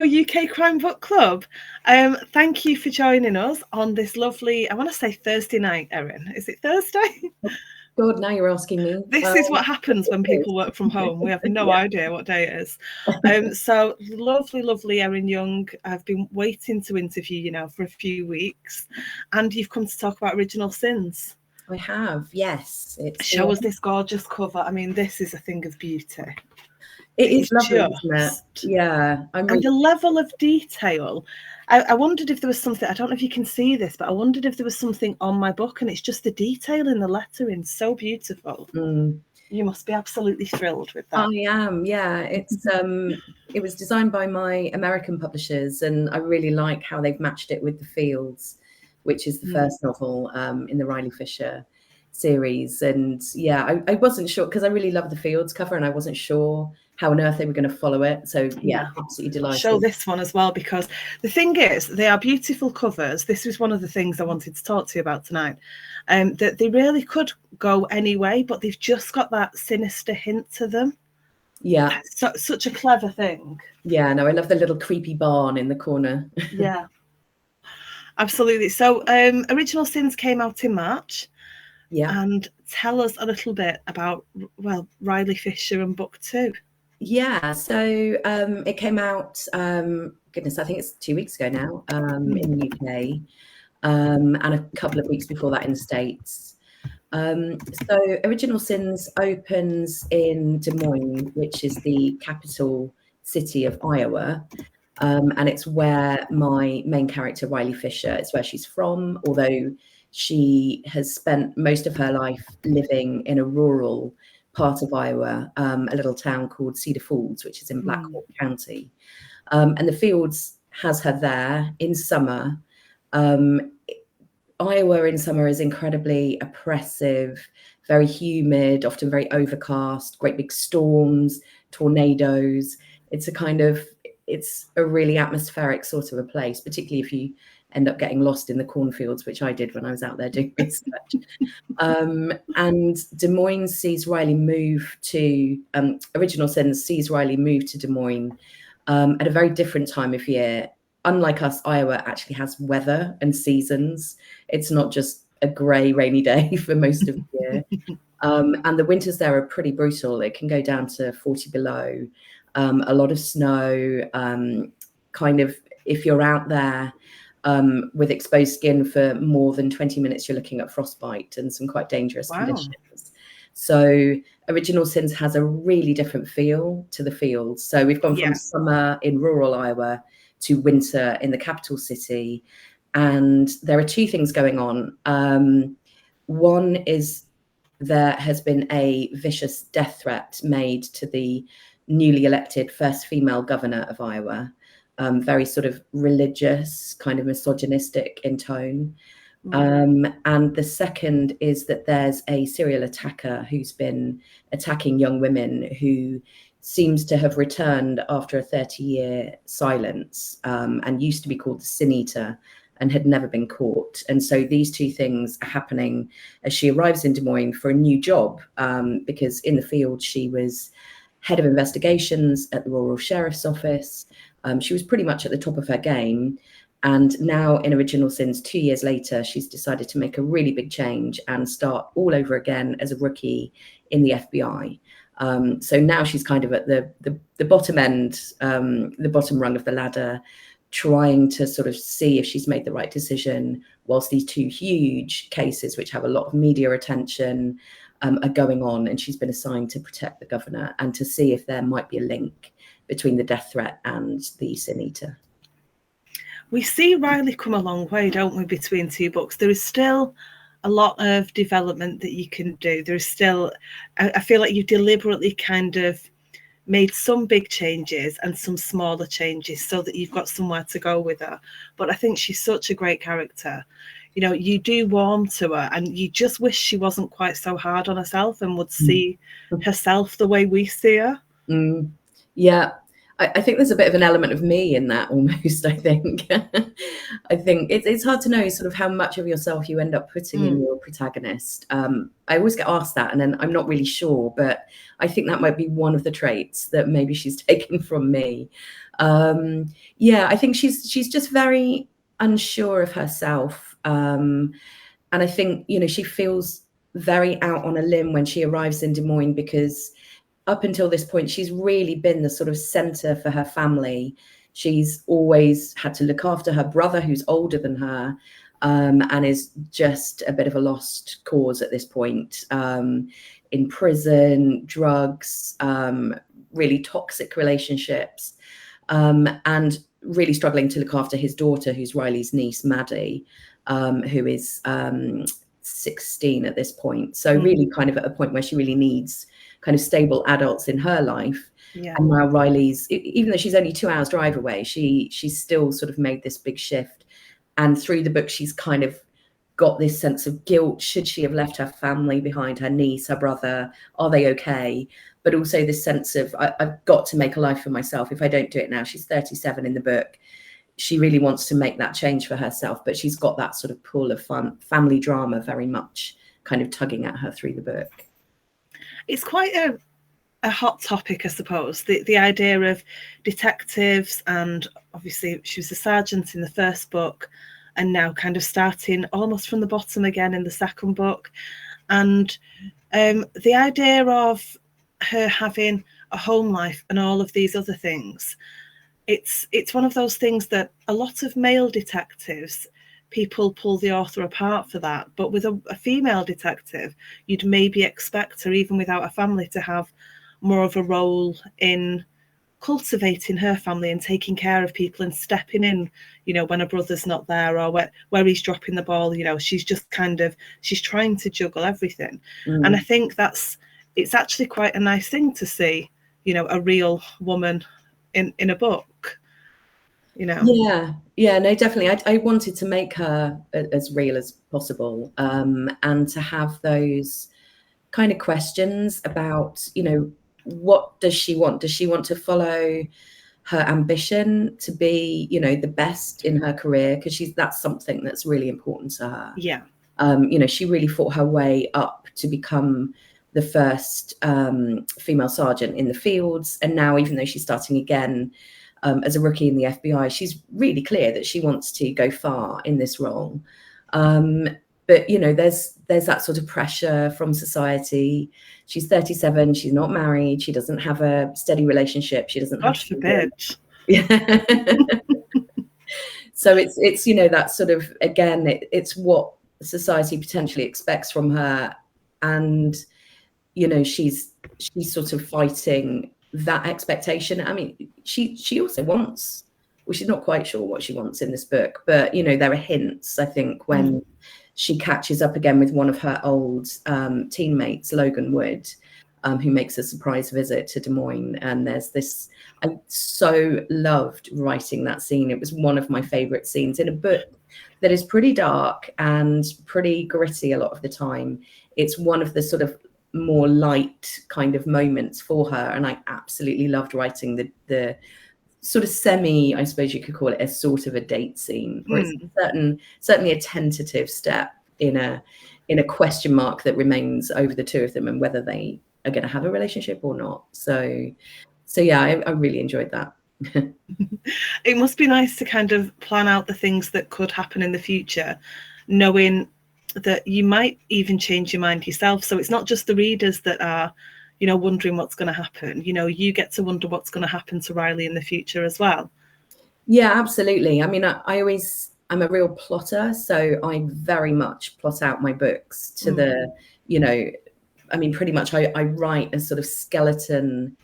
UK Crime Book Club. Thank you for joining us on this lovely, I want to say Thursday night, Erin. Is it Thursday? God, now you're asking me. This is what happens when people work from home. We have no idea what day it is. So lovely, lovely Erin Young. I've been waiting to interview you now for a few weeks, and you've come to talk about Original Sins. I have, yes. Show us this gorgeous cover. I mean, this is a thing of beauty. It is lovely, isn't it? Yeah. And the level of detail. I wondered if there was something, I don't know if you can see this, but I wondered if there was something on my book, and it's just the detail in the lettering. So beautiful. You must be absolutely thrilled with that. I am, yeah. It was designed by my American publishers, and I really like how they've matched it with The Fields, which is the first novel in the Riley Fisher series. And yeah, I wasn't sure, because I really love The Fields cover, and I wasn't sure how on earth they were going to follolo it. So yeah, absolutely delighted. Show this one as well, because the thing is, they are beautiful covers. This was one of the things I wanted to talk to you about tonight. That they really could go any way, but they've just got that sinister hint to them. Yeah. Such a clever thing. Yeah, no, I love the little creepy barn in the corner. Yeah. Absolutely. So Original Sins came out in March. Yeah. And tell us a little bit about, well, Riley Fisher and book 2. Yeah, so it came out, goodness, I think it's 2 weeks ago now in the UK, and a couple of weeks before that in the States. So Original Sins opens in Des Moines, which is the capital city of Iowa, and it's where my main character, Riley Fisher, it's where she's from, although she has spent most of her life living in a rural part of Iowa, a little town called Cedar Falls, which is in Black Hawk County. And The Fields has her there in summer. Iowa in summer is incredibly oppressive, very humid, often very overcast, great big storms, tornadoes. It's a really atmospheric sort of a place, particularly if you end up getting lost in the cornfields, which I did when I was out there doing research. And Des Moines sees Riley move to, Original Sins sees Riley move to Des Moines at a very different time of year. Unlike us, Iowa actually has weather and seasons. It's not just a grey, rainy day for most of the year. And the winters there are pretty brutal. It can go down to 40 below, a lot of snow, kind of, if you're out there with exposed skin for more than 20 minutes, you're looking at frostbite and some quite dangerous conditions. So Original Sins has a really different feel to The Fields. So we've gone from summer in rural Iowa to winter in the capital city. And there are two things going on. One is there has been a vicious death threat made to the newly elected first female governor of Iowa. Very sort of religious, kind of misogynistic in tone. And the second is that there's a serial attacker who's been attacking young women, who seems to have returned after a 30-year silence, and used to be called the Sin Eater and had never been caught. And so these two things are happening as she arrives in Des Moines for a new job, because in The Field she was head of investigations at the rural sheriff's office. She was pretty much at the top of her game. And now in Original Sins, 2 years later, she's decided to make a really big change and start all over again as a rookie in the FBI. So now she's kind of at the bottom end, the bottom rung of the ladder, trying to sort of see if she's made the right decision, whilst these two huge cases, which have a lot of media attention, are going on. And she's been assigned to protect the governor and to see if there might be a link between the death threat and the Sin Eater. We see Riley come a long way, don't we, between two books? There is still a lot of development that you can do. There's still, I feel like you deliberately kind of made some big changes and some smaller changes so that you've got somewhere to go with her. But I think she's such a great character. You know, you do warm to her, and you just wish she wasn't quite so hard on herself and would see herself the way we see her. Yeah, I think there's a bit of an element of me in that almost, I think. I think it's hard to know sort of how much of yourself you end up putting in your protagonist. I always get asked that, and then I'm not really sure, but I think that might be one of the traits that maybe she's taken from me. Yeah, I think she's just very unsure of herself. And I think, you know, she feels very out on a limb when she arrives in Des Moines, because up until this point, she's really been the sort of center for her family. She's always had to look after her brother, who's older than her, and is just a bit of a lost cause at this point. In prison, drugs, really toxic relationships, and really struggling to look after his daughter, who's Riley's niece, Maddie, who is 16 at this point. So really kind of at a point where she really needs kind of stable adults in her life. Yeah. And now Riley's, even though she's only 2 hours drive away, she's still sort of made this big shift. And through the book, she's kind of got this sense of guilt. Should she have left her family behind, her niece, her brother? Are they okay? But also this sense of, I've got to make a life for myself. If I don't do it now, she's 37 in the book. She really wants to make that change for herself, but she's got that sort of pull of family drama very much kind of tugging at her through the book. It's quite a hot topic, I suppose, the idea of detectives, and obviously she was a sergeant in the first book, and now kind of starting almost from the bottom again in the second book. And the idea of her having a home life and all of these other things, it's one of those things that a lot of male detectives, people pull the author apart for that. But with a female detective, you'd maybe expect her, even without a family, to have more of a role in cultivating her family and taking care of people and stepping in, you know, when a brother's not there, or where he's dropping the ball. You know, she's just kind of, she's trying to juggle everything. And I think it's actually quite a nice thing to see, you know, a real woman in a book, you know. Yeah, no, definitely. I wanted to make her as real as possible, and to have those kind of questions about, you know, what does she want? Does she want to follow her ambition to be, you know, the best in her career? Because that's something that's really important to her. Yeah. You know, she really fought her way up to become the first female sergeant in the fields, and now, even though she's starting again as a rookie in the FBI, she's really clear that she wants to go far in this role. But, you know, there's that sort of pressure from society. She's 37. She's not married. She doesn't have a steady relationship. She doesn't have. God forbid. Yeah. So it's you know, that sort of, again, it's what society potentially expects from her, and, you know, she's sort of fighting that expectation. I mean, she also wants, well, she's not quite sure what she wants in this book, but, you know, there are hints, I think, when she catches up again with one of her old teammates, Logan Wood, who makes a surprise visit to Des Moines. And there's this, I so loved writing that scene. It was one of my favorite scenes in a book that is pretty dark and pretty gritty a lot of the time. It's one of the sort of more light kind of moments for her, and I absolutely loved writing the sort of semi, I suppose you could call it, a sort of a date scene, where it's certainly a tentative step in a question mark that remains over the two of them, and whether they are going to have a relationship or not. So yeah, I really enjoyed that. It must be nice to kind of plan out the things that could happen in the future, knowing that you might even change your mind yourself. So it's not just the readers that are, you know, wondering what's going to happen. You know, you get to wonder what's going to happen to Riley in the future as well. Yeah, absolutely. I mean, I'm a real plotter, so I very much plot out my books to the, you know, I mean, pretty much I write a sort of skeleton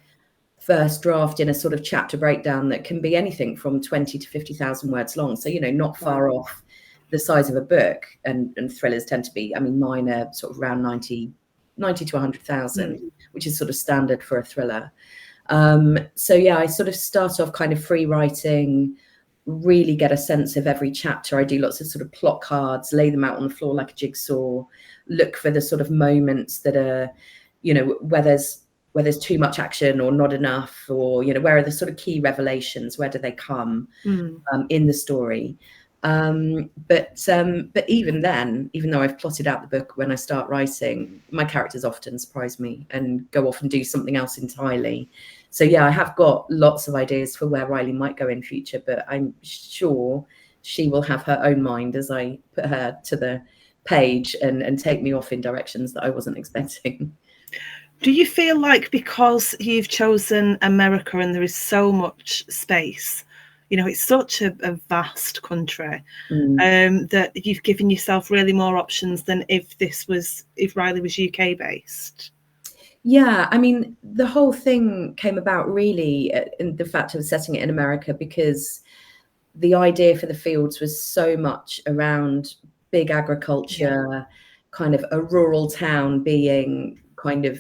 first draft in a sort of chapter breakdown that can be anything from 20 to 50,000 words long. So, you know, not far off the size of a book, and thrillers tend to be, I mean, mine are sort of around 90 to 100,000, which is sort of standard for a thriller. So yeah, I sort of start off kind of free writing, really get a sense of every chapter. I do lots of sort of plot cards, lay them out on the floor like a jigsaw, look for the sort of moments that are, you know, where there's where there's too much action or not enough, or, you know, where are the sort of key revelations? Where do they come in the story? But even then, even though I've plotted out the book, when I start writing, my characters often surprise me and go off and do something else entirely. So yeah, I have got lots of ideas for where Riley might go in future, but I'm sure she will have her own mind as I put her to the page and take me off in directions that I wasn't expecting. Do you feel like because you've chosen America and there is so much space, you know, it's such a vast country, that you've given yourself really more options than if Riley was UK based? Yeah, I mean, the whole thing came about really in the fact of setting it in America, because the idea for the fields was so much around big agriculture, kind of a rural town being kind of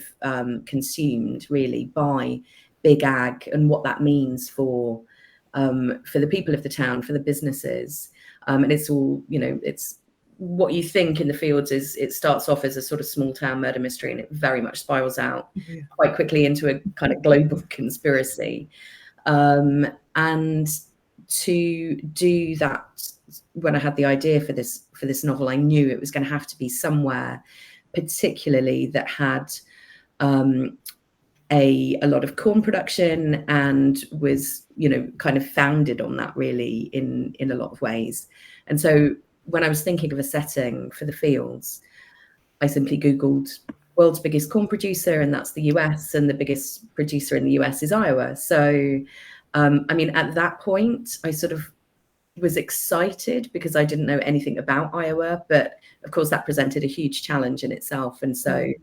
consumed really by big ag, and what that means for the people of the town, for the businesses. And it's all, you know, it's what you think in the fields is it starts off as a sort of small town murder mystery, and it very much spirals out quite quickly into a kind of global conspiracy. And to do that, when I had the idea for this novel, I knew it was going to have to be somewhere particularly that had a lot of corn production, and was, you know, kind of founded on that really in a lot of ways. And so when I was thinking of a setting for the fields, I simply Googled world's biggest corn producer, and that's the US, and the biggest producer in the US is Iowa. So I mean, at that point, I sort of was excited because I didn't know anything about Iowa, but of course that presented a huge challenge in itself. And so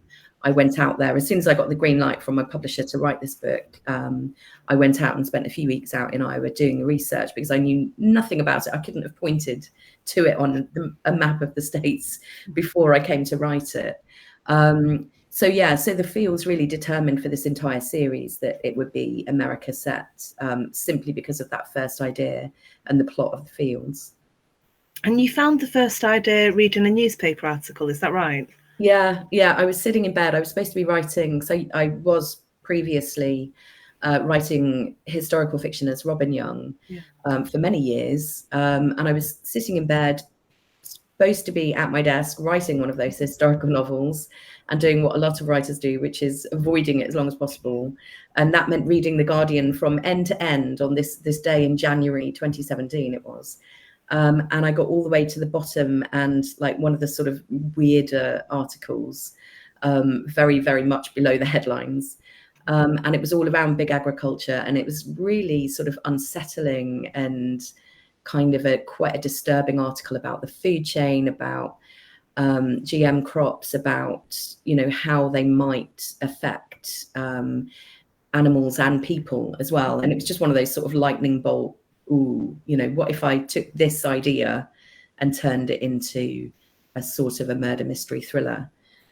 I went out there as soon as I got the green light from my publisher to write this book. I went out and spent a few weeks out in Iowa doing the research, because I knew nothing about it. I couldn't have pointed to it on a map of the States before I came to write it. So yeah, so the fields really determined for this entire series that it would be America set, simply because of that first idea and the plot of the fields. And you found the first idea reading a newspaper article, is that right? Yeah, I was sitting in bed. I was supposed to be writing, so I was previously writing historical fiction as Robin Young for many years, and I was sitting in bed, supposed to be at my desk writing one of those historical novels, and doing what a lot of writers do, which is avoiding it as long as possible. And that meant reading The Guardian from end to end on this day in January 2017 it was. And I got all the way to the bottom, and like one of the sort of weirder articles, very, very much below the headlines. And it was all around big agriculture, and it was really sort of unsettling and kind of quite a disturbing article about the food chain, about GM crops, about, you know, how they might affect animals and people as well. And it was just one of those sort of lightning bolt, ooh, you know, what if I took this idea and turned it into a sort of a murder mystery thriller?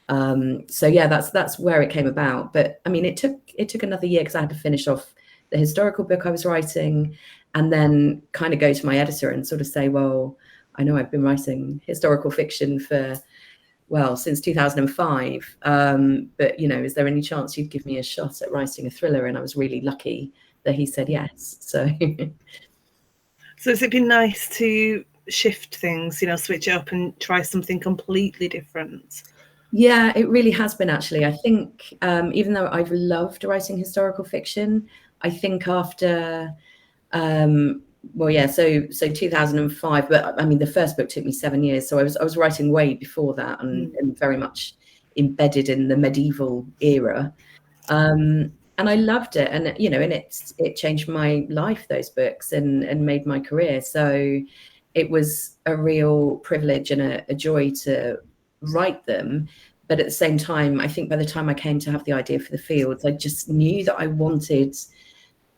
So yeah, that's where it came about. But I mean, it took another year, because I had to finish off the historical book I was writing, and then kind of go to my editor and sort of say, well, I know I've been writing historical fiction since 2005, but, you know, is there any chance you'd give me a shot at writing a thriller? And I was really lucky that he said yes. So has it been nice to shift things, you know, switch it up and try something completely different? Yeah, it really has been, actually. I think even though I've loved writing historical fiction, I think after so 2005, but I mean, the first book took me 7 years, so I was writing way before that, and very much embedded in the medieval era, and I loved it, and, you know, and it changed my life, those books, and made my career. So it was a real privilege and a joy to write them. But at the same time, I think by the time I came to have the idea for the fields, I just knew that I wanted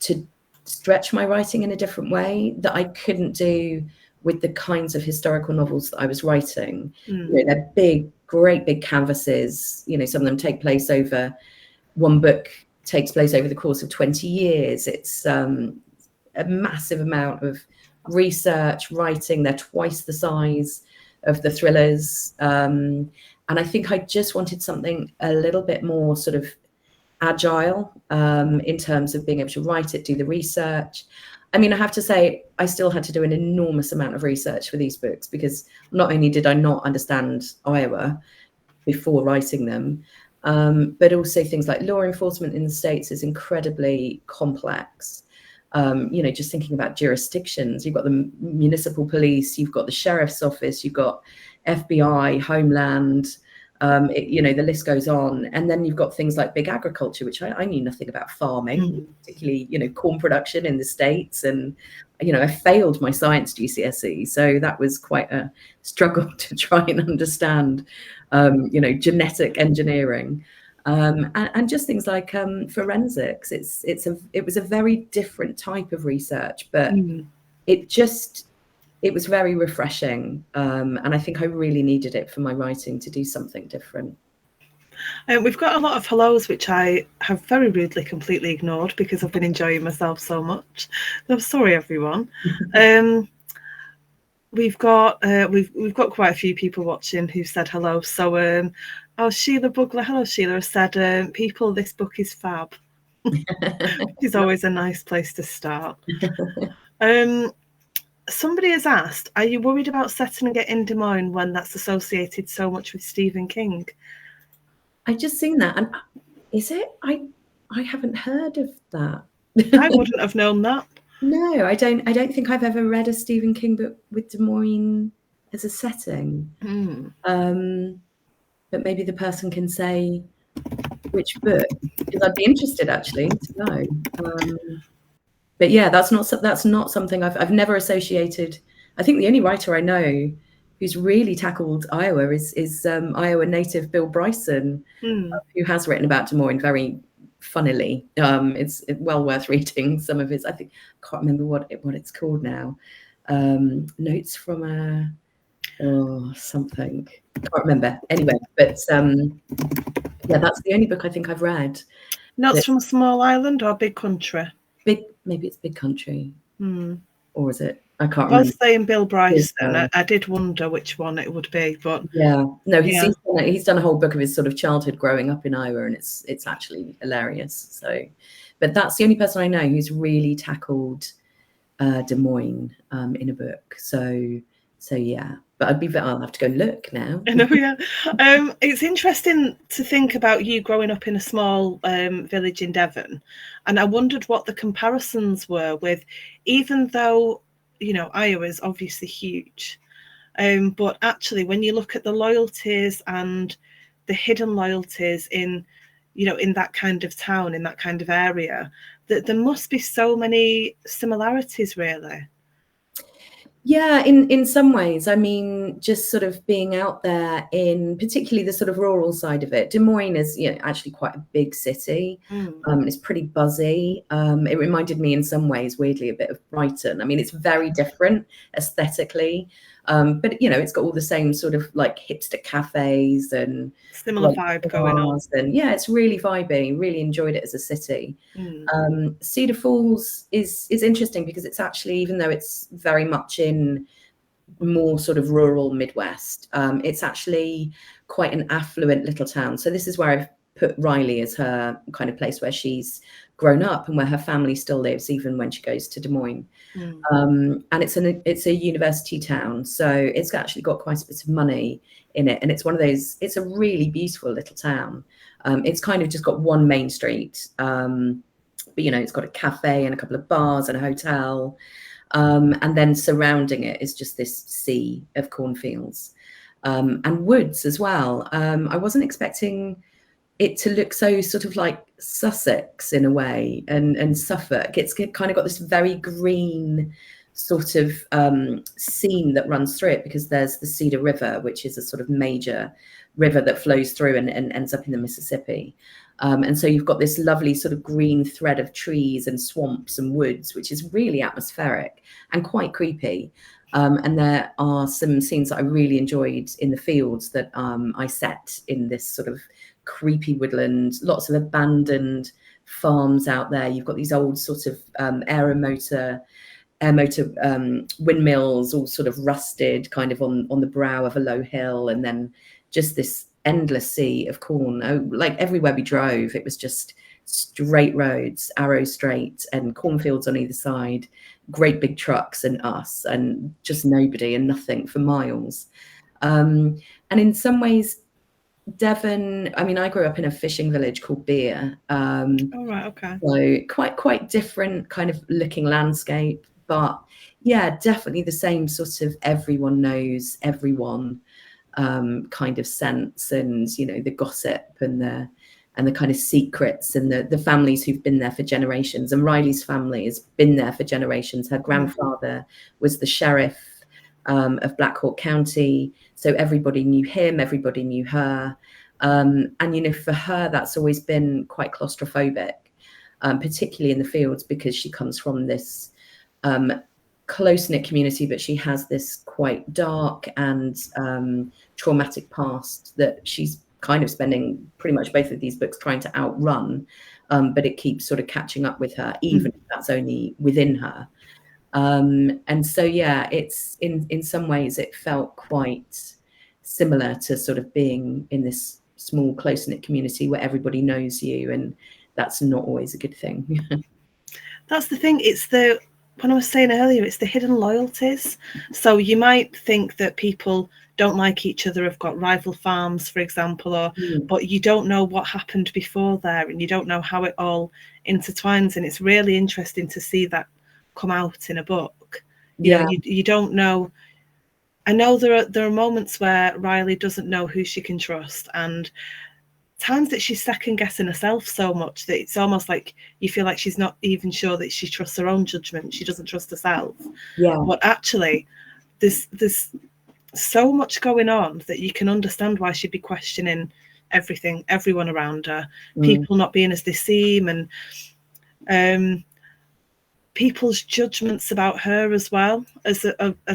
to stretch my writing in a different way that I couldn't do with the kinds of historical novels that I was writing. You know, they're big, great big canvases. You know, some of them take place over, one book takes place over the course of 20 years. It's a massive amount of research, writing. They're twice the size of the thrillers. And I think I just wanted something a little bit more sort of agile in terms of being able to write it, do the research. I mean, I have to say, I still had to do an enormous amount of research for these books, because not only did I not understand Iowa before writing them, but also things like law enforcement in the States is incredibly complex. Just thinking about jurisdictions, you've got the municipal police, you've got the sheriff's office, you've got FBI, Homeland, the list goes on. And then you've got things like big agriculture, which I knew nothing about farming, particularly, corn production in the States. And, I failed my science GCSE. So that was quite a struggle to try and understand, genetic engineering. And just things like forensics. It was a very different type of research, but it was very refreshing. And I think I really needed it for my writing, to do something different. We've got a lot of hellos, which I have very rudely completely ignored because I've been enjoying myself so much. So I'm sorry, everyone. We've got quite a few people watching who've said hello. So, Sheila Bugler, hello Sheila, has said, people, this book is fab. It's always a nice place to start. Somebody has asked, are you worried about setting it in Des Moines when that's associated so much with Stephen King? I've just seen that, and is it? I haven't heard of that. I wouldn't have known that. No, I don't think I've ever read a Stephen King book with Des Moines as a setting. But maybe the person can say which book, because I'd be interested actually to know. But yeah, that's not something I've never associated. I think the only writer I know who's really tackled Iowa is Iowa native Bill Bryson, who has written about Des Moines very funnily. It's well worth reading some of his. I can't remember what it's called now. Notes from a something. I can't remember. Anyway, but yeah, that's the only book I think I've read. Notes from a Small Island or Big Country? Maybe it's Big Country. Or is it? I can't remember. I was saying Bill Bryson. I did wonder which one it would be, but yeah, no, he's done a whole book of his sort of childhood growing up in Iowa, and it's actually hilarious. So, but that's the only person I know who's really tackled Des Moines in a book. So yeah, but I'll have to go and look now. I know, yeah. It's interesting to think about you growing up in a small village in Devon, and I wondered what the comparisons were with, even though, Iowa is obviously huge, but actually when you look at the loyalties and the hidden loyalties in that kind of town, in that kind of area, that there must be so many similarities, really. Yeah, in some ways. I mean, just sort of being out there in particularly the sort of rural side of it. Des Moines is, actually quite a big city. It's pretty buzzy. It reminded me in some ways, weirdly, a bit of Brighton. I mean, it's very different aesthetically, but it's got all the same sort of like hipster cafes and similar vibe going on. And yeah, it's really vibey. Really enjoyed it as a city. Cedar Falls is interesting because it's actually, even though it's very much in more sort of rural Midwest, it's actually quite an affluent little town. So this is where I've put Riley as her kind of place where she's grown up and where her family still lives, even when she goes to Des Moines. And it's a university town, so it's actually got quite a bit of money in it, and it's one of those. It's a really beautiful little town. It's kind of just got one main street, but it's got a cafe and a couple of bars and a hotel, and then surrounding it is just this sea of cornfields and woods as well. I wasn't expecting it to look so sort of like Sussex in a way, and Suffolk. It's kind of got this very green sort of scene that runs through it, because there's the Cedar River, which is a sort of major river that flows through and ends up in the Mississippi. And so you've got this lovely sort of green thread of trees and swamps and woods, which is really atmospheric and quite creepy. And there are some scenes that I really enjoyed in the fields that I set in this sort of creepy woodland, lots of abandoned farms out there. You've got these old sort of air motor windmills, all sort of rusted kind of on the brow of a low hill, and then just this endless sea of corn. Like everywhere we drove, it was just straight roads, arrow straight, and cornfields on either side, great big trucks and us, and just nobody and nothing for miles. And in some ways, Devon, I mean, I grew up in a fishing village called Beer. Oh, right, okay. So quite different kind of looking landscape, but yeah, definitely the same sort of everyone knows everyone kind of sense, and you know, the gossip and the kind of secrets, and the families who've been there for generations. And Riley's family has been there for generations. Her grandfather was the sheriff of Black Hawk County, so everybody knew him, everybody knew her. And you know, for her, that's always been quite claustrophobic, particularly in the fields, because she comes from this close-knit community, but she has this quite dark and traumatic past that she's kind of spending pretty much both of these books trying to outrun, but it keeps sort of catching up with her, even if that's only within her. And so yeah, it's in some ways it felt quite similar to sort of being in this small close-knit community where everybody knows you, and that's not always a good thing. That's the thing. It's when I was saying earlier, it's the hidden loyalties. So you might think that people don't like each other, have got rival farms, for example, or but you don't know what happened before there, and you don't know how it all intertwines. And it's really interesting to see that come out in a book. You know, you don't know. I know there are moments where Riley doesn't know who she can trust, and times that she's second guessing herself so much that it's almost like you feel like she's not even sure that she trusts her own judgment. She doesn't trust herself. But actually, there's so much going on that you can understand why she'd be questioning everyone around her, people not being as they seem, and people's judgments about her as well, as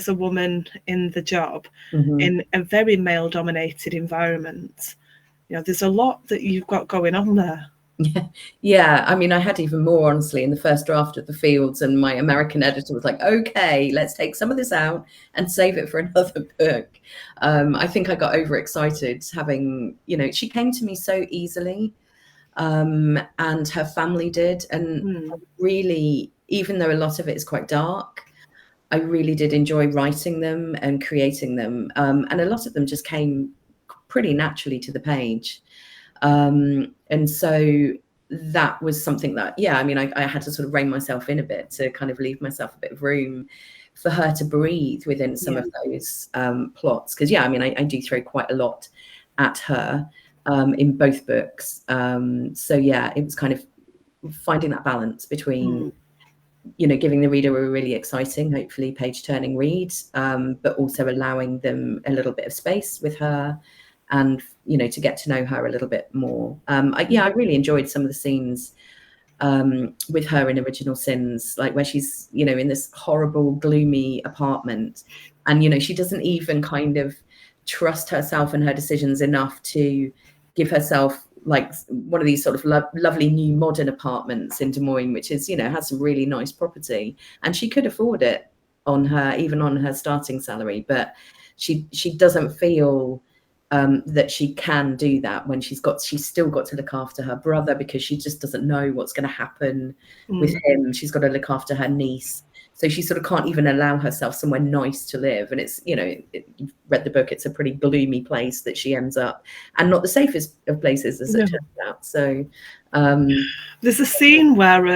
a woman in the job, in a very male-dominated environment. You know, there's a lot that you've got going on there. Yeah, I mean, I had even more, honestly, in the first draft of The Fields, and my American editor was like, okay, let's take some of this out and save it for another book. I think I got overexcited having, you know, she came to me so easily, and her family did. And really, even though a lot of it is quite dark, I really did enjoy writing them and creating them. And a lot of them just came pretty naturally to the page. And so that was something that, yeah, I mean, I had to sort of rein myself in a bit to kind of leave myself a bit of room for her to breathe within some of those plots. Because, yeah, I mean, I do throw quite a lot at her in both books. So, yeah, it was kind of finding that balance between, you know, giving the reader a really exciting, hopefully page-turning read, but also allowing them a little bit of space with her, and, you know, to get to know her a little bit more. I really enjoyed some of the scenes with her in Original Sins, like where she's, you know, in this horrible, gloomy apartment, and, you know, she doesn't even kind of trust herself and her decisions enough to give herself like one of these sort of lovely new modern apartments in Des Moines, which is, you know, has some really nice property, and she could afford it even on her starting salary, but she doesn't feel that she can do that when she's still got to look after her brother, because she just doesn't know what's going to happen with him. She's got to look after her niece, so she sort of can't even allow herself somewhere nice to live. And it's, you know, you've read the book, it's a pretty gloomy place that she ends up, and not the safest of places, as it turns out. So there's a scene where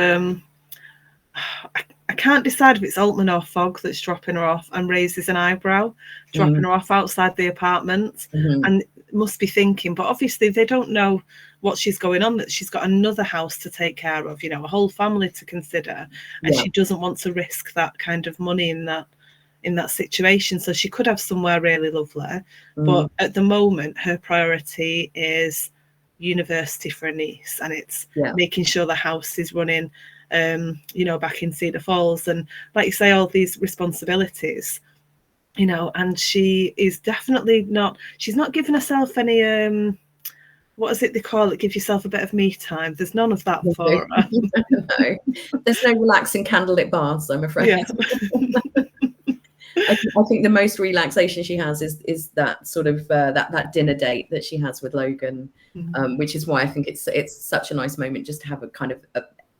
I can't decide if it's Altman or Fogg that's dropping her off and raises an eyebrow, dropping her off outside the apartment, and must be thinking, but obviously they don't know what she's going on, that she's got another house to take care of, you know, a whole family to consider, and she doesn't want to risk that kind of money in that situation. So she could have somewhere really lovely, but at the moment her priority is university for a niece, and it's making sure the house is running, you know, back in Cedar Falls, and like you say, all these responsibilities, you know, and she is definitely not, she's not giving herself any what is it they call it, give yourself a bit of me time. There's none of that for her. No, there's no relaxing candlelit baths, I'm afraid. I think the most relaxation she has is that sort of that dinner date that she has with Logan, which is why I think it's such a nice moment just to have a kind of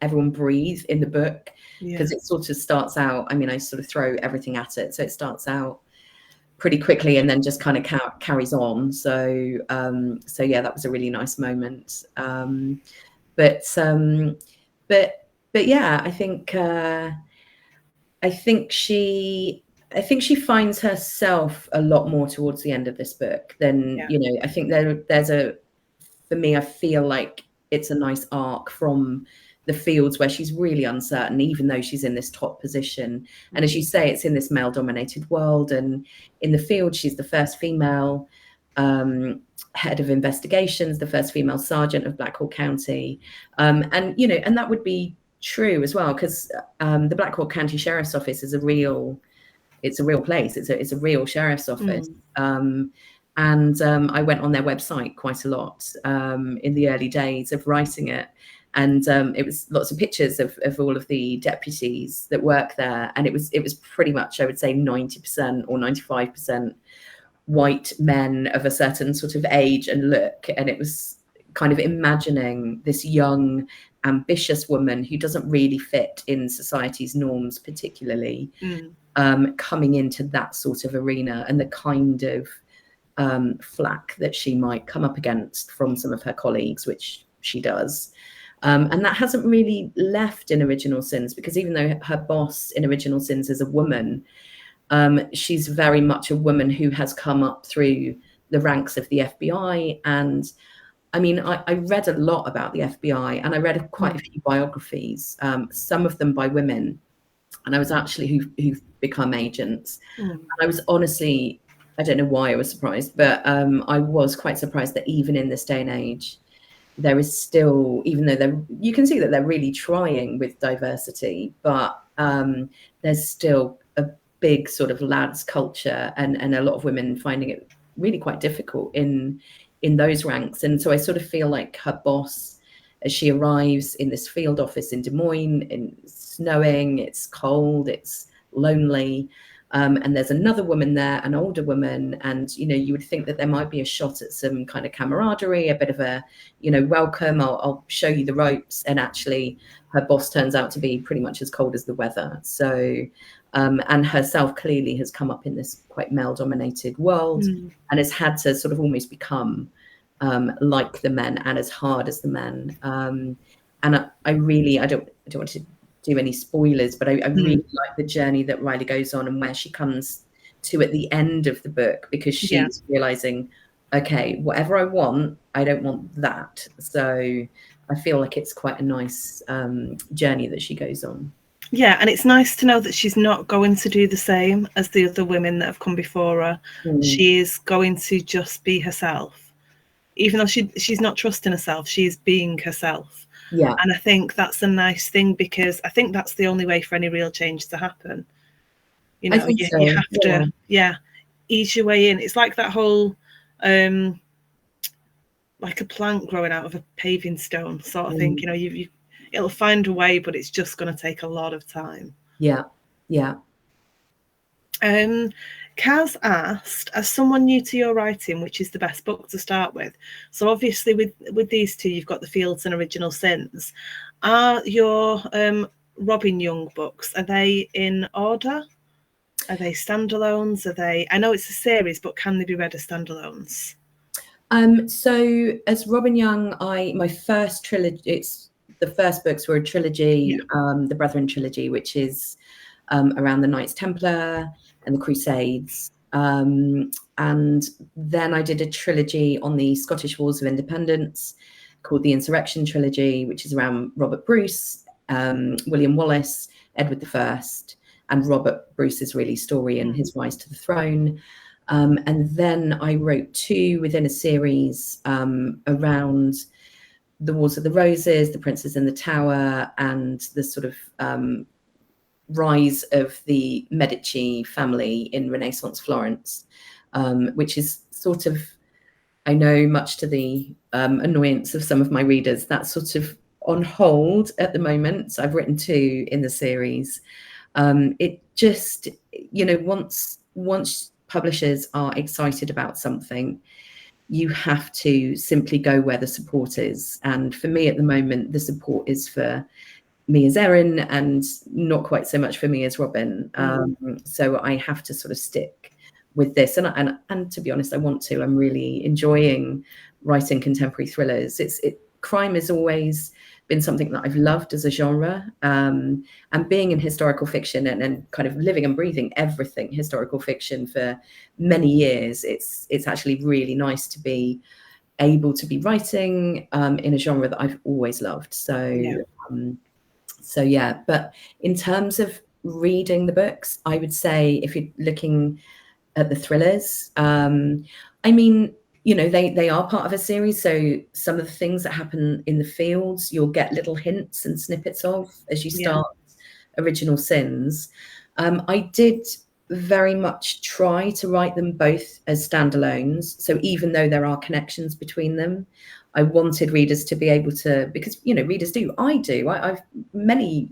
everyone breathe in the book, because it sort of starts out. I mean, I sort of throw everything at it, so it starts out pretty quickly and then just kind of carries on. So yeah, that was a really nice moment. But yeah, I think she finds herself a lot more towards the end of this book than, you know, I think for me, I feel like it's a nice arc from the fields where she's really uncertain, even though she's in this top position. And as you say, it's in this male dominated world, and in the field, she's the first female head of investigations, the first female sergeant of Blackhawk County. And, you know, and that would be true as well, because the Blackhawk County Sheriff's Office is a real place. It's a real sheriff's office. And I went on their website quite a lot in the early days of writing it. And it was lots of pictures of all of the deputies that work there. And it was pretty much, I would say, 90% or 95% white men of a certain sort of age and look. And it was kind of imagining this young, ambitious woman who doesn't really fit in society's norms particularly, coming into that sort of arena, and the kind of flack that she might come up against from some of her colleagues, which she does. And that hasn't really left in Original Sins, because even though her boss in Original Sins is a woman, she's very much a woman who has come up through the ranks of the FBI. And I mean, I read a lot about the FBI, and I read quite a few biographies, some of them by women, and I was actually who've become agents. And I was honestly, I don't know why I was surprised, but I was quite surprised that even in this day and age, there is still, even though you can see that they're really trying with diversity, but there's still a big sort of lads culture, and a lot of women finding it really quite difficult in those ranks. And so I sort of feel like her boss, as she arrives in this field office in Des Moines, it's snowing, it's cold, it's lonely, and there's another woman there, an older woman, and, you know, you would think that there might be a shot at some kind of camaraderie, a bit of a, you know, welcome, I'll show you the ropes. And actually her boss turns out to be pretty much as cold as the weather. So and herself clearly has come up in this quite male dominated world, and has had to sort of almost become like the men and as hard as the men. And I really, I don't want to do any spoilers, but I really like the journey that Riley goes on, and where she comes to at the end of the book, because she's realizing, okay, whatever I want, I don't want that. So I feel like it's quite a nice journey that she goes on. Yeah, and it's nice to know that she's not going to do the same as the other women that have come before her. She is going to just be herself. Even though she's not trusting herself, she's being herself. Yeah. And I think that's a nice thing, because I think that's the only way for any real change to happen. You know, you have to, ease your way in. It's like that whole, like a plant growing out of a paving stone sort of thing. You know, it'll find a way, but it's just going to take a lot of time. Yeah, yeah. Kaz asked, as someone new to your writing, which is the best book to start with? So obviously with these two, you've got The Fields and Original Sins. Are your Robin Young books, are they in order? Are they standalones? I know it's a series, but can they be read as standalones? So as Robin Young, my first trilogy, the first books were a trilogy, the Brethren trilogy, which is around the Knights Templar and the Crusades. And then I did a trilogy on the Scottish Wars of Independence called the Insurrection Trilogy, which is around Robert Bruce, William Wallace, Edward I, and Robert Bruce's really story and his rise to the throne. And then I wrote two within a series around the Wars of the Roses, the Princes in the Tower, and the sort of rise of the Medici family in Renaissance Florence, which is sort of, I know, much to the annoyance of some of my readers, that's sort of on hold at the moment. So I've written two in the series. It just, you know, once once publishers are excited about something, you have to simply go where the support is. And for me at the moment, the support is for me as Erin and not quite so much for me as Robin. So I have to sort of stick with this. And to be honest, I want to. I'm really enjoying writing contemporary thrillers. Crime has always been something that I've loved as a genre. And being in historical fiction and kind of living and breathing everything historical fiction for many years, it's actually really nice to be able to be writing in a genre that I've always loved. So yeah, but in terms of reading the books, I would say if you're looking at the thrillers, I mean, you know, they are part of a series. So some of the things that happen in the fields, you'll get little hints and snippets of as you start Original Sins. I did very much try to write them both as standalones. So even though there are connections between them, I wanted readers to be able to, because, you know, readers do, I've many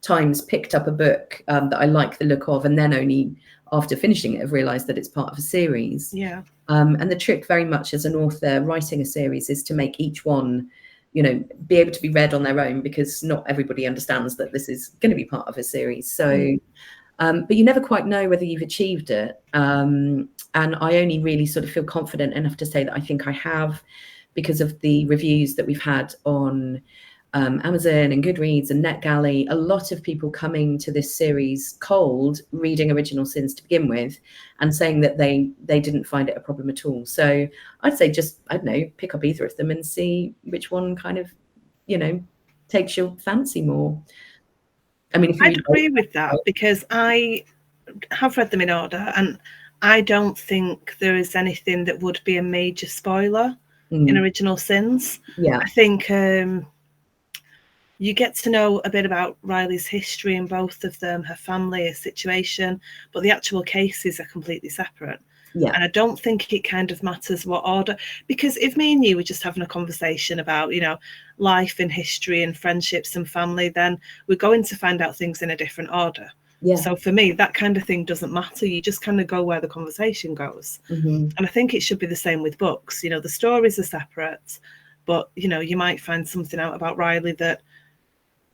times picked up a book that I like the look of, and then only after finishing it, I've realized that it's part of a series. Yeah. And the trick very much as an author writing a series is to make each one, you know, be able to be read on their own, because not everybody understands that this is going to be part of a series. So, but you never quite know whether you've achieved it. And I only really sort of feel confident enough to say that I think I have, because of the reviews that we've had on Amazon and Goodreads and NetGalley. A lot of people coming to this series cold, reading Original Sins to begin with, and saying that they didn't find it a problem at all. So I'd say just, I don't know, pick up either of them and see which one kind of, you know, takes your fancy more. I mean, if you I'd agree with that, because I have read them in order, and I don't think there is anything that would be a major spoiler in Original Sins. Yeah. I think you get to know a bit about Riley's history in both of them, her family, her situation, but the actual cases are completely separate. Yeah. And I don't think it kind of matters what order, because if me and you were just having a conversation about, you know, life and history and friendships and family, then we're going to find out things in a different order. Yeah. So for me, that kind of thing doesn't matter. You just kind of go where the conversation goes. And I think it should be the same with books. You know, the stories are separate, but, you know, you might find something out about Riley that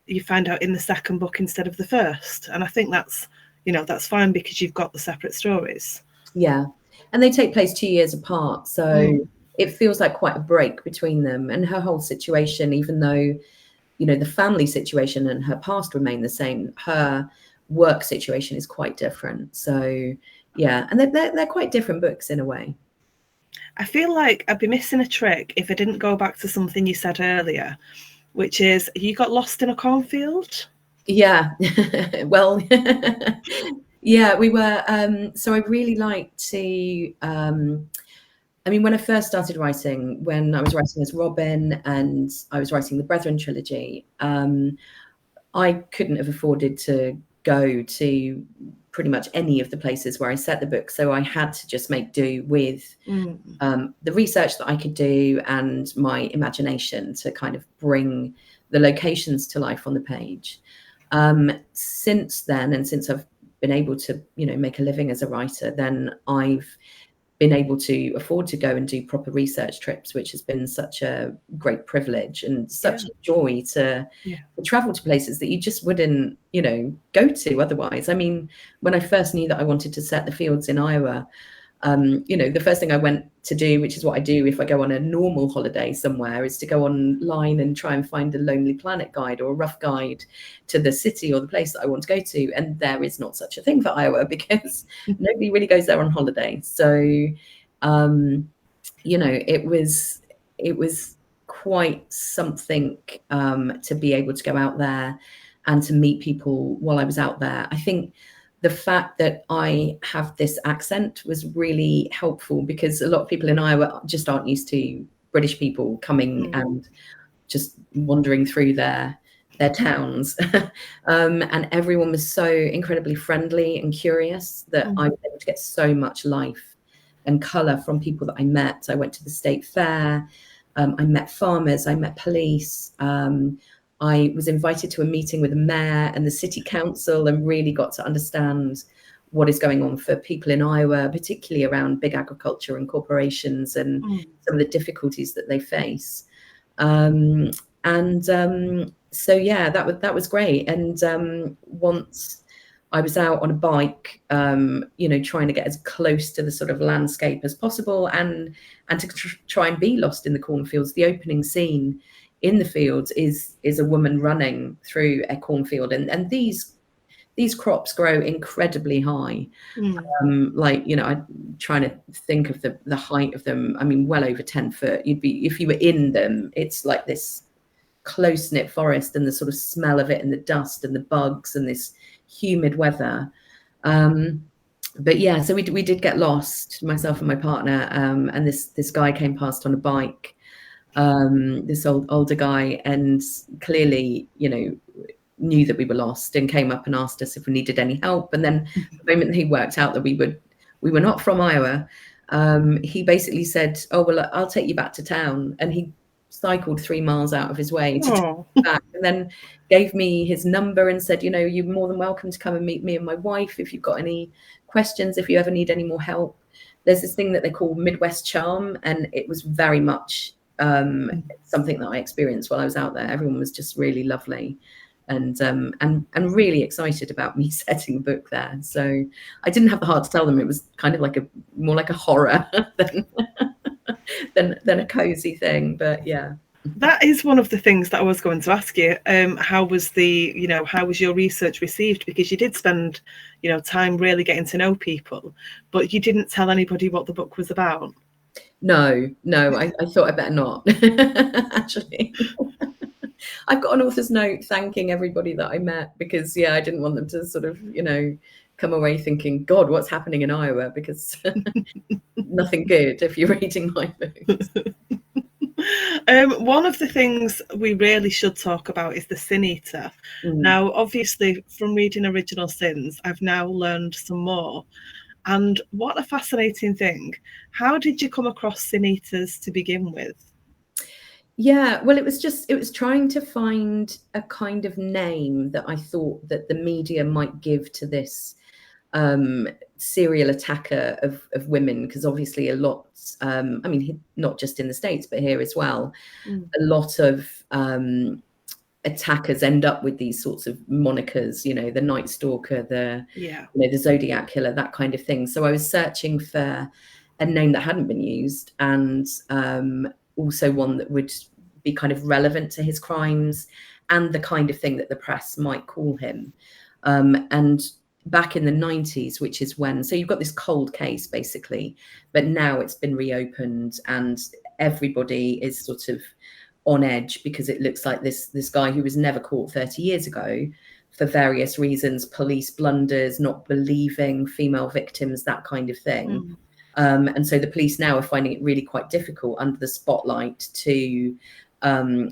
you find out in the second book instead of the first. And I think that's, you know, that's fine, because you've got the separate stories. Yeah. And they take place 2 years apart. So it feels like quite a break between them. And her whole situation, even though, you know, the family situation and her past remain the same, her work situation is quite different. So yeah, and they're quite different books in a way. I feel like I'd be missing a trick if I didn't go back to something you said earlier, which is you got lost in a cornfield. Yeah. Well, yeah, we were. So I really like to. I mean, when I first started writing, when I was writing as Robin and I was writing the Brethren trilogy, I couldn't have afforded to go to pretty much any of the places where I set the book. So I had to just make do with the research that I could do and my imagination to kind of bring the locations to life on the page. Since then, and since I've been able to, you know, make a living as a writer, then I've been able to afford to go and do proper research trips, which has been such a great privilege and such a joy to travel to places that you just wouldn't, you know, go to otherwise. I mean, when I first knew that I wanted to set the fields in Iowa, you know, the first thing I went to do, which is what I do if I go on a normal holiday somewhere, is to go online and try and find a Lonely Planet guide or a rough guide to the city or the place that I want to go to. And there is not such a thing for Iowa, because nobody really goes there on holiday. So, you know, it was quite something to be able to go out there and to meet people while I was out there. I think the fact that I have this accent was really helpful, because a lot of people in Iowa just aren't used to British people coming and just wandering through their towns. And everyone was so incredibly friendly and curious that I was able to get so much life and colour from people that I met. I went to the state fair. I met farmers. I met police. I was invited to a meeting with the mayor and the city council and really got to understand what is going on for people in Iowa, particularly around big agriculture and corporations and some of the difficulties that they face. So yeah, that was great. And once I was out on a bike, trying to get as close to the sort of landscape as possible, and to try and be lost in the cornfields. The opening scene in the fields is a woman running through a cornfield, and these crops grow incredibly high. I'm trying to think of the height of them. I mean, well over 10 foot. You'd be, if you were in them, it's like this close-knit forest, and the sort of smell of it, and the dust and the bugs and this humid weather. But yeah, so we did get lost, myself and my partner, and this guy came past on a bike, this older guy, and clearly, knew that we were lost, and came up and asked us if we needed any help. And then the moment he worked out that we were not from Iowa, he basically said, "Oh, well, I'll take you back to town." And he cycled 3 miles out of his way to take me back, and then gave me his number and said, "You're more than welcome to come and meet me and my wife if you've got any questions, if you ever need any more help." There's this thing that they call Midwest charm, and it was very much something that I experienced while I was out there. Everyone was just really lovely, and really excited about me setting a book there. So I didn't have the heart to tell them. It was kind of more like a horror than a cozy thing. But yeah, that is one of the things that I was going to ask you. How was your research received? Because you did spend, time really getting to know people, but you didn't tell anybody what the book was about. No, I thought I better not. Actually, I've got an author's note thanking everybody that I met, because I didn't want them to sort of, come away thinking, God, what's happening in Iowa? Because nothing good if you're reading my books. One of the things we really should talk about is the Sin Eater. Now, obviously, from reading Original Sins, I've now learned some more. And what a fascinating thing. How did you come across Sin Eaters to begin with? Yeah, well, it was trying to find a kind of name that I thought that the media might give to this serial attacker of women, because obviously a lot, not just in the States, but here as well, a lot of attackers end up with these sorts of monikers, the Night Stalker, the Zodiac Killer, that kind of thing. So I was searching for a name that hadn't been used, and also one that would be kind of relevant to his crimes and the kind of thing that the press might call him. And back in the 90s, which is when, so you've got this cold case basically, but now it's been reopened and everybody is sort of on edge, because it looks like this guy who was never caught 30 years ago for various reasons, police blunders, not believing female victims, that kind of thing. And so the police now are finding it really quite difficult under the spotlight to follow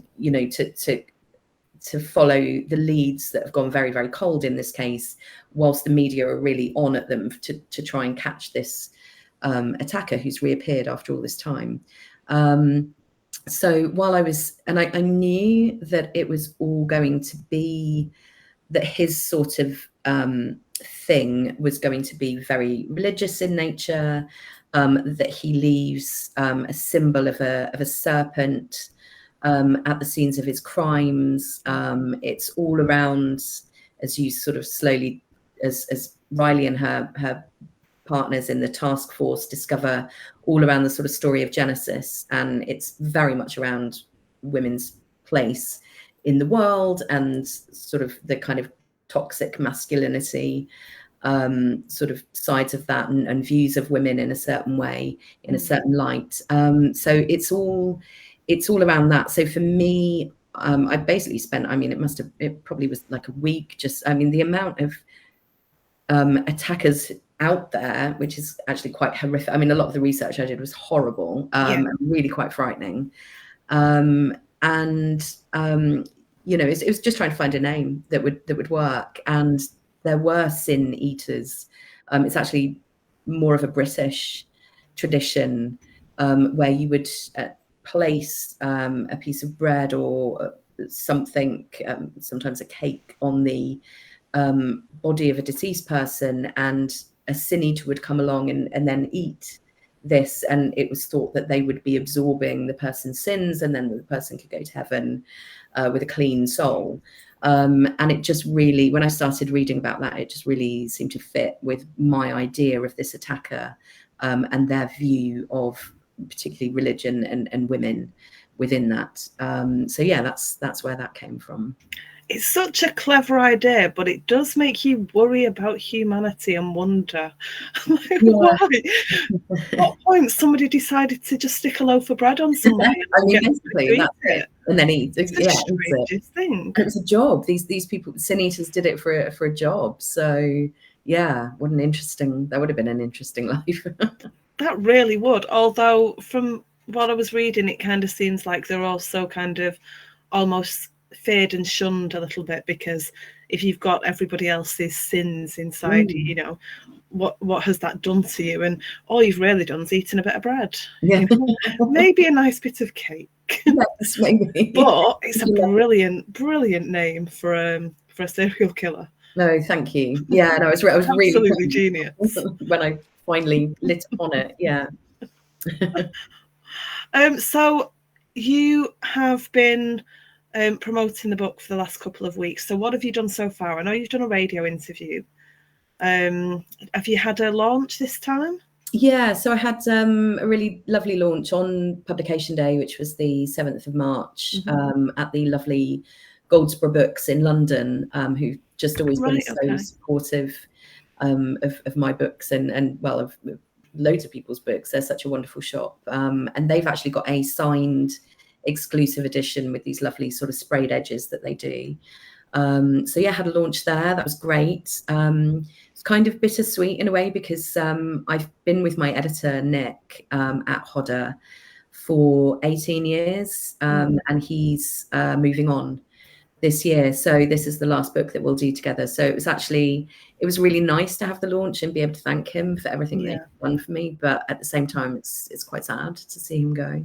the leads that have gone very, very cold in this case, whilst the media are really on at them to try and catch this attacker who's reappeared after all this time. So while I was, and I knew that it was all going to be, that his sort of thing was going to be very religious in nature, that he leaves a symbol of a serpent at the scenes of his crimes. It's all around, as you sort of slowly, as Riley and her partners in the task force discover, all around the sort of story of Genesis, and it's very much around women's place in the world and sort of the kind of toxic masculinity sort of sides of that, and views of women in a certain way, in a certain light. So it's all around that. So for me, I basically spent, it probably was like a week, the amount of attackers out there, which is actually quite horrific. A lot of the research I did was horrible, really quite frightening. It was just trying to find a name that would work. And there were sin eaters. It's actually more of a British tradition, where you would place a piece of bread or something, sometimes a cake, on the body of a deceased person, and a sin eater would come along and then eat this, and it was thought that they would be absorbing the person's sins, and then the person could go to heaven with a clean soul. And it just really, when I started reading about that, it just really seemed to fit with my idea of this attacker, and their view of particularly religion and women within that. So yeah, that's where that came from. It's such a clever idea, but it does make you worry about humanity and wonder why. What point somebody decided to just stick a loaf of bread on somebody? I mean, basically, that's it. And then eat. It's the strangest thing. It was a job. These people, sin eaters, did it for a job. So yeah, that would have been an interesting life. That really would. Although from what I was reading, it kind of seems like they're also kind of almost feared and shunned a little bit, because if you've got everybody else's sins inside you, you know, what has that done to you? And all you've really done is eaten a bit of bread. Yeah. You know? Maybe a nice bit of cake. Yes, maybe. But it's a brilliant name for a serial killer. No, thank you. Yeah, no, I was Absolutely really genius when I finally lit upon it. Yeah. So you have been promoting the book for the last couple of weeks. So what have you done so far? I know you've done a radio interview. Have you had a launch this time? Yeah, so I had a really lovely launch on publication day, which was the 7th of March, at the lovely Goldsborough Books in London, who've just always been so supportive of my books and well, of loads of people's books. They're such a wonderful shop. And they've actually got a signed exclusive edition with these lovely sort of sprayed edges that they do. So yeah, had a launch there. That was great. It's kind of bittersweet in a way, because I've been with my editor, Nick, at Hodder for 18 years, and he's moving on this year. So this is the last book that we'll do together. So it was really nice to have the launch and be able to thank him for everything that he's done for me. But at the same time, it's quite sad to see him go.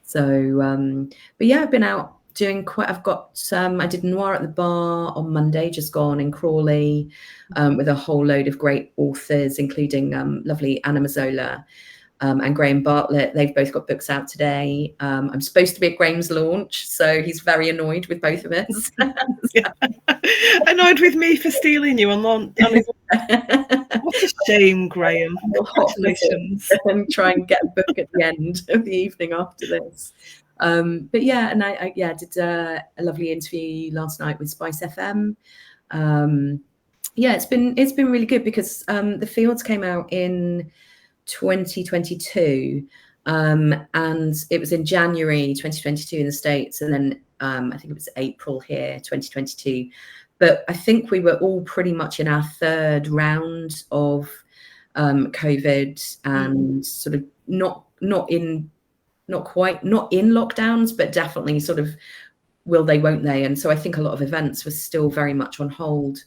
So, but yeah, I've been out doing I did Noir at the Bar on Monday, just gone in Crawley, with a whole load of great authors, including lovely Anna Mazzola and Graham Bartlett. They've both got books out today. I'm supposed to be at Graham's launch, so he's very annoyed with both of us. Annoyed with me for stealing you on launch. What a shame, Graham. Congratulations. And try and get a book at the end of the evening after this. But yeah, and I did a lovely interview last night with Spice FM. Yeah, it's been really good, because The Fields came out in 2022, and it was in January 2022 in the States, and then I think it was April here 2022. But I think we were all pretty much in our third round of COVID, and sort of not in lockdowns, but definitely sort of will they, won't they. And so I think a lot of events were still very much on hold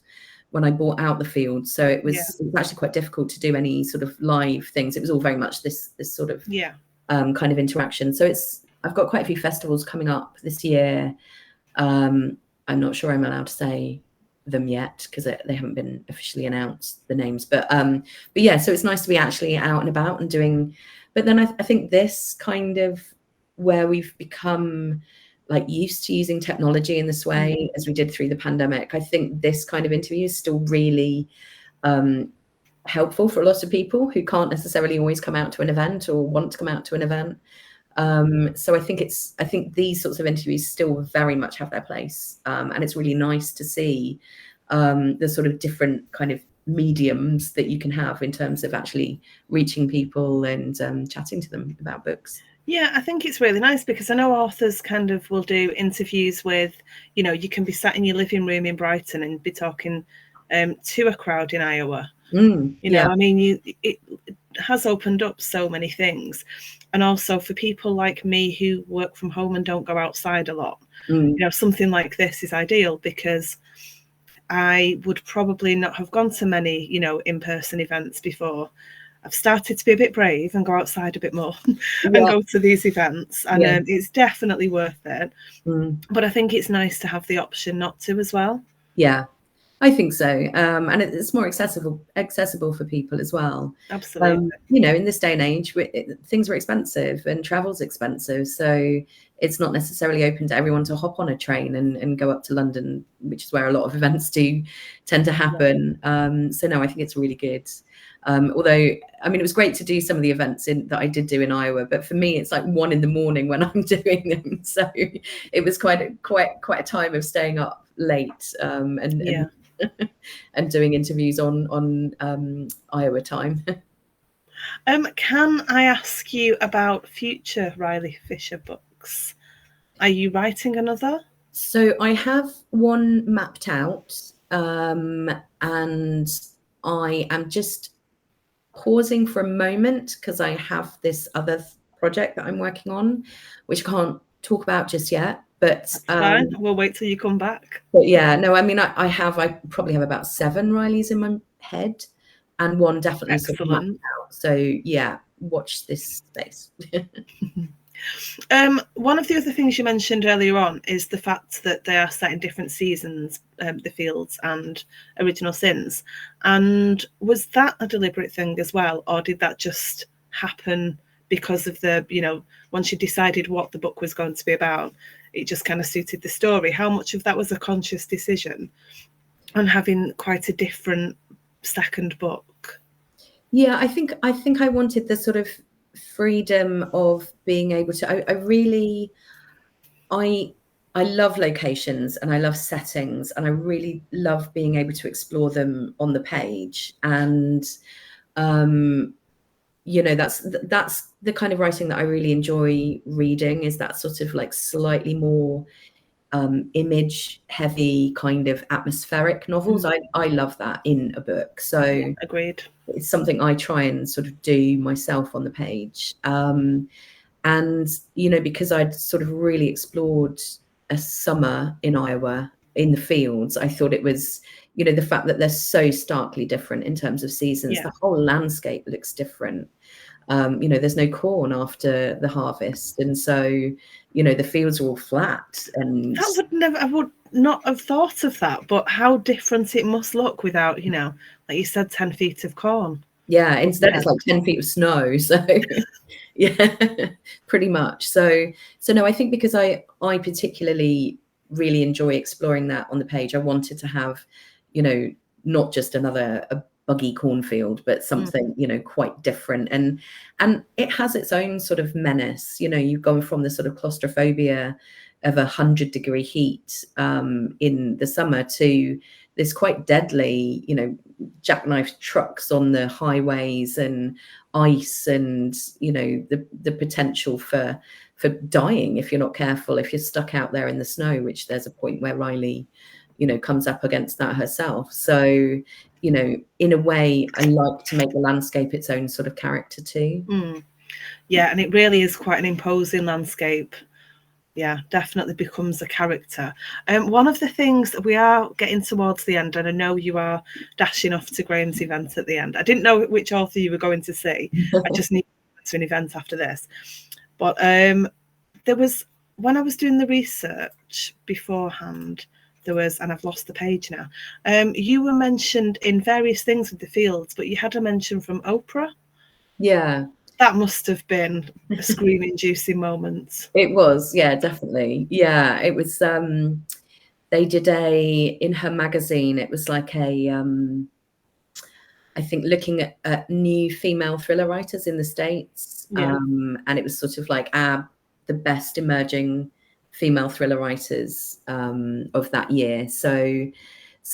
when I bought out The Field. So it was actually quite difficult to do any sort of live things. It was all very much this sort of kind of interaction. So I've got quite a few festivals coming up this year. I'm not sure I'm allowed to say them yet, because they haven't been officially announced, the names. But yeah, so it's nice to be actually out and about and doing. But then I think this kind of, where we've become like used to using technology in this way, as we did through the pandemic, I think this kind of interview is still really helpful for a lot of people who can't necessarily always come out to an event or want to come out to an event. So I think these sorts of interviews still very much have their place, and it's really nice to see the sort of different kind of mediums that you can have in terms of actually reaching people and chatting to them about books. Yeah, I think it's really nice, because I know authors kind of will do interviews with, you know, you can be sat in your living room in Brighton and be talking to a crowd in Iowa. You know, I mean, it has opened up so many things. And also for people like me who work from home and don't go outside a lot, you know, something like this is ideal, because I would probably not have gone to many, you know, in-person events before. I've started to be a bit brave and go outside a bit more and go to these events, and it's definitely worth it. But I think it's nice to have the option not to as well. Yeah, I think so, and it's more accessible for people as well. Absolutely. You know, in this day and age, things are expensive and travel's expensive, so it's not necessarily open to everyone to hop on a train and go up to London, which is where a lot of events do tend to happen. So no, I think it's really good. Although, I mean, it was great to do some of the events that I did do in Iowa, but for me, it's like 1 a.m. when I'm doing them. So it was quite a time of staying up late, Yeah. and doing interviews on Iowa time. Can I ask you about future Riley Fisher books? Are you writing another? So I have one mapped out, and I am just pausing for a moment because I have this other project that I'm working on, which I can't talk about just yet. That's fine. We'll wait till you come back. But yeah, no, I mean, I probably have about 7 Rileys in my head, and one definitely sort of mapped Excellent. out. So yeah, watch this space. One of the other things you mentioned earlier on is the fact that they are set in different seasons, The Fields and Original Sins. And was that a deliberate thing as well, or did that just happen because of once you decided what the book was going to be about, it just kind of suited the story? How much of that was a conscious decision on having quite a different second book? Yeah, I think I wanted the sort of freedom of being able to. I love locations and I love settings, and I really love being able to explore them on the page. And you know, that's the kind of writing that I really enjoy reading, is that sort of like slightly more image heavy kind of atmospheric novels. I love that in a book. So agreed. it's something I try and sort of do myself on the page. And, you know, because I'd sort of really explored a summer in Iowa in the fields, I thought it was, you know, the fact that they're so starkly different in terms of seasons, the whole landscape looks different. You know, there's no corn after the harvest. And so, you know, the fields are all flat. And I would not have thought of that, but how different it must look without, like you said, 10 feet of corn. Yeah, instead it's like 10 feet of snow. So yeah, pretty much. So no, I think because I particularly really enjoy exploring that on the page, I wanted to have, you know, not just a buggy cornfield, but something, you know, quite different. And it has its own sort of menace. You know, you've gone from the sort of claustrophobia of 100-degree heat in the summer to this quite deadly, you know, jackknife trucks on the highways and ice, and you know, the potential for dying if you're not careful, if you're stuck out there in the snow, which there's a point where Riley, you know, comes up against that herself. So, you know, in a way, I like to make the landscape its own sort of character too. Yeah, and it really is quite an imposing landscape. Yeah, definitely becomes a character. One of the things that we are getting towards the end, and I know you are dashing off to Graham's event at the end. I didn't know which author you were going to see. I just need to an event after this. But there was, when I was doing the research beforehand, there was, and I've lost the page now. You were mentioned in various things with the Fields, but you had a mention from Oprah. Yeah. That must have been a scream-inducing moment. It was, yeah, definitely. Yeah, it was. They did in her magazine. It was like I think looking at new female thriller writers in the States, and it was sort of like the best emerging female thriller writers of that year. So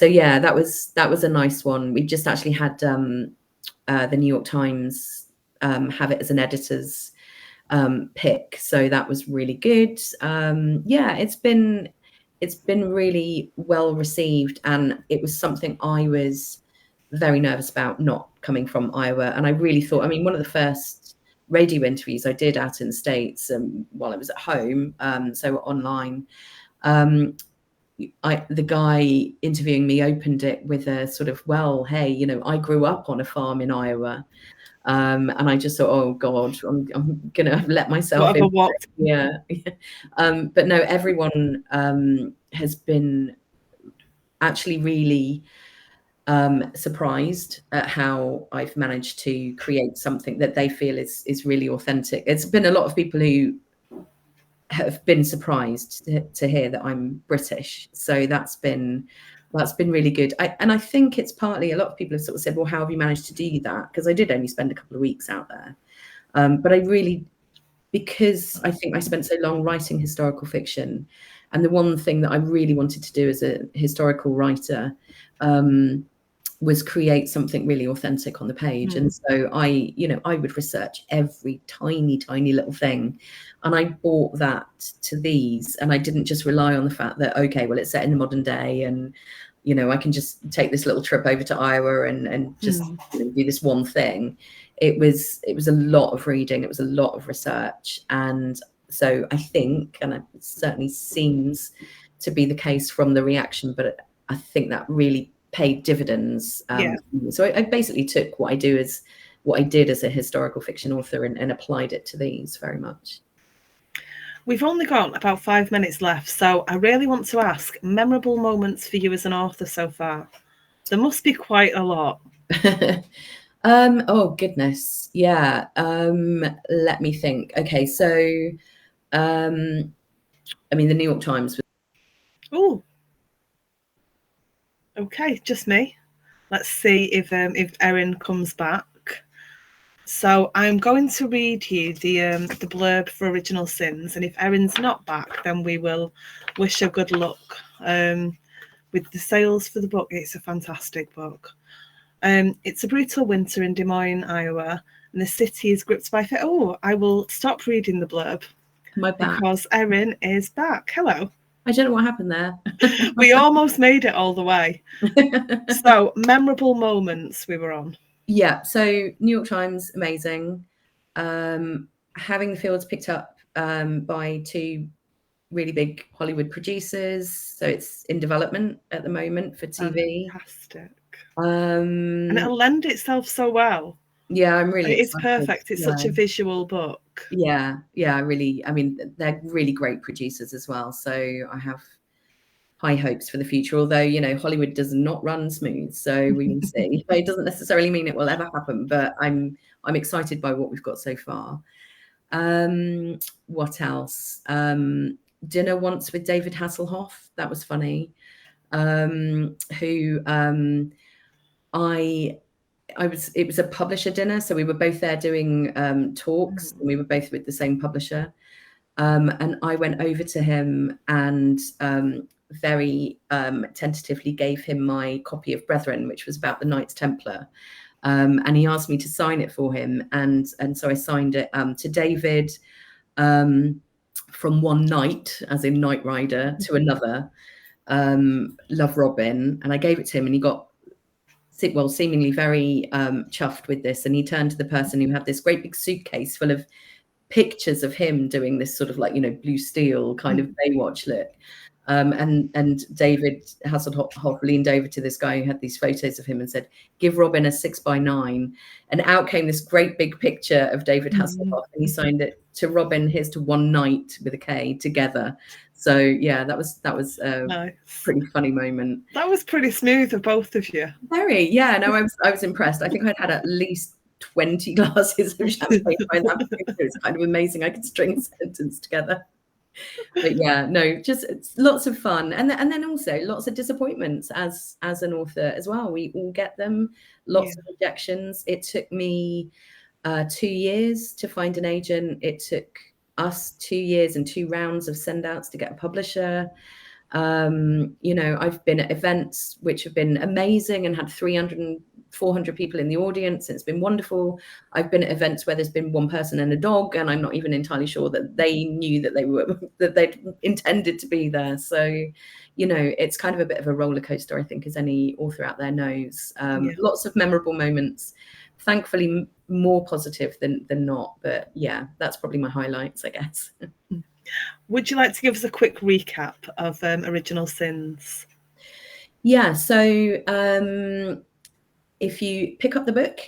yeah, that was a nice one. We just actually had the New York Times have it as an editor's pick, so that was really good. Yeah, it's been really well received, and it was something I was very nervous about, not coming from Iowa. And I really thought, I mean, one of the first radio interviews I did out in the States while I was at home, so online, the guy interviewing me opened it with a sort of, well, hey, you know, I grew up on a farm in Iowa. And I just thought, oh God, I'm gonna let myself in. Yeah. But no, everyone has been actually really surprised at how I've managed to create something that they feel is really authentic. It's been a lot of people who have been surprised to hear that I'm British. So that's been really good. And I think it's partly, a lot of people have sort of said, well, how have you managed to do that? Because I did only spend a couple of weeks out there. But I really, because I think I spent so long writing historical fiction, and the one thing that I really wanted to do as a historical writer was create something really authentic on the page. And so I would research every tiny little thing, and I brought that to these, and I didn't just rely on the fact that, okay, well, it's set in the modern day, and I can just take this little trip over to Iowa and just do this one thing. It was a lot of reading, it was a lot of research. And so I think, and it certainly seems to be the case from the reaction, but I think that really paid dividends. So I basically took what I did as a historical fiction author and applied it to these very much. We've only got about 5 minutes left, so I really want to ask, memorable moments for you as an author so far. There must be quite a lot. Oh goodness, yeah. Let me think. Okay, so I mean, the New York Times was. Oh, okay, just me. Let's see if Erin comes back. So I'm going to read you the blurb for Original Sins, and if Erin's not back, then we will wish her good luck with the sales for the book. It's a fantastic book. It's a brutal winter in Des Moines, Iowa, and the city is gripped by fear. Oh, I will stop reading the blurb because Erin is back. Hello. I don't know what happened there. We almost made it all the way. So, memorable moments we were on. Yeah, so New York Times, amazing. Having the fields picked up by two really big Hollywood producers, so it's in development at the moment for TV. Fantastic. And it'll lend itself so well. Yeah, I'm really It's excited. perfect. It's such a visual book. Yeah, really. I mean, they're really great producers as well. So I have high hopes for the future, although, Hollywood does not run smooth. So we will see. It doesn't necessarily mean it will ever happen, but I'm excited by what we've got so far. What else? Dinner Once with David Hasselhoff. That was funny. It was a publisher dinner, so we were both there doing talks, and we were both with the same publisher. And I went over to him and very tentatively gave him my copy of Brethren, which was about the Knights Templar. And he asked me to sign it for him. And so I signed it to David, from one knight, as in Knight Rider, to another, Love Robin. And I gave it to him, and he got, seemingly very chuffed with this. And he turned to the person who had this great big suitcase full of pictures of him doing this sort of like, Blue Steel kind of Baywatch look. And David Hasselhoff leaned over to this guy who had these photos of him and said, "Give Robin a 6x9." And out came this great big picture of David Hasselhoff, and he signed it to Robin, here's to one night with a K, together. So yeah, that was a nice, pretty funny moment. That was pretty smooth of both of you. Very, yeah. No, I was impressed. I think I'd had at least 20 glasses of champagne by that point. It was kind of amazing. I could string a sentence together. But yeah, no, just lots of fun, and then also lots of disappointments as an author as well. We all get them. Lots of rejections. It took me 2 years to find an agent. It took us 2 years and 2 rounds of send outs to get a publisher. I've been at events which have been amazing and had 300 and 400 people in the audience. It's been wonderful. I've been at events where there's been one person and a dog, and I'm not even entirely sure that they knew that they'd intended to be there. So, it's kind of a bit of a roller coaster, I think, as any author out there knows. Lots of memorable moments. Thankfully, more positive than not. But yeah, that's probably my highlights, I guess. Would you like to give us a quick recap of Original Sins? Yeah, so if you pick up the book,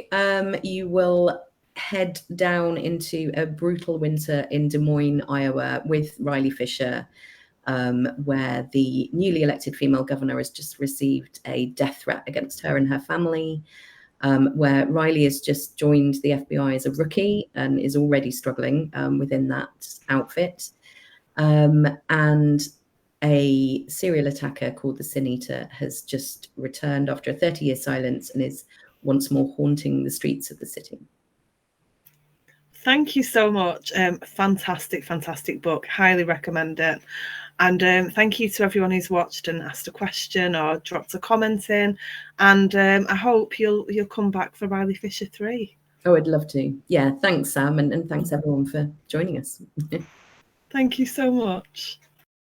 you will head down into a brutal winter in Des Moines, Iowa, with Riley Fisher. where the newly elected female governor has just received a death threat against her and her family, where Riley has just joined the FBI as a rookie and is already struggling within that outfit. And a serial attacker called the Sin Eater has just returned after a 30-year silence and is once more haunting the streets of the city. Thank you so much. Fantastic, fantastic book. Highly recommend it. And thank you to everyone who's watched and asked a question or dropped a comment in. And I hope you'll come back for Riley Fisher 3. Oh, I'd love to. Yeah, thanks, Sam, and thanks everyone for joining us. Thank you so much.